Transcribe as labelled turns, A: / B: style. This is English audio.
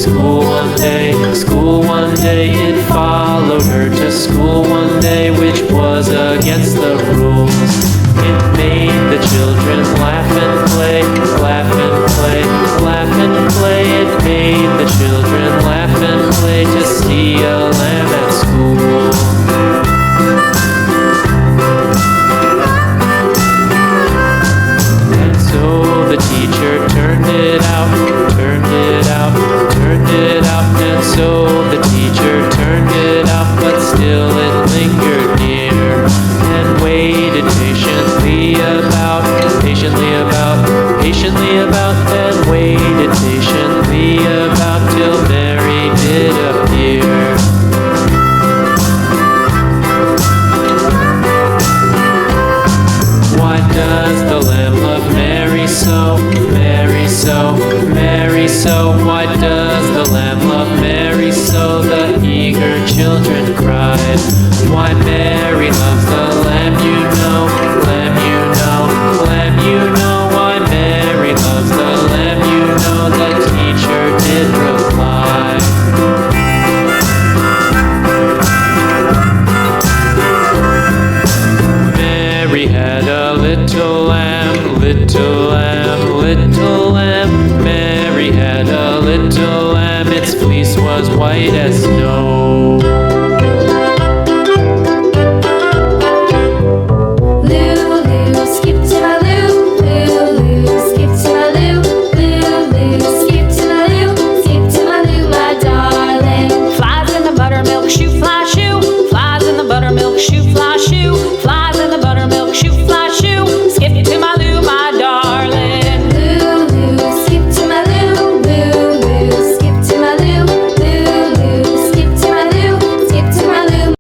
A: School one day, it followed her to school one day, which was against the rules. It made the children laugh and play, laugh and play, laugh and play. It made the children laugh and play to see a lamb at school. And so the teacher turned it out, turned it out, turned it out. And so the teacher turned it out, but still it lingered near and waited patiently about, and waited patiently about till Mary did appear. Why does the lamb love Mary so, Mary so, Mary so? Why does the lamb love Mary so? The eager children cried. Why Mary loves the lamb, you know, lamb, you know, lamb, you know. Why Mary loves the lamb, you know, the teacher did reply. Mary had a little lamb, little lamb, little lamb. Mary had a little lamb, its fleece was white as snow.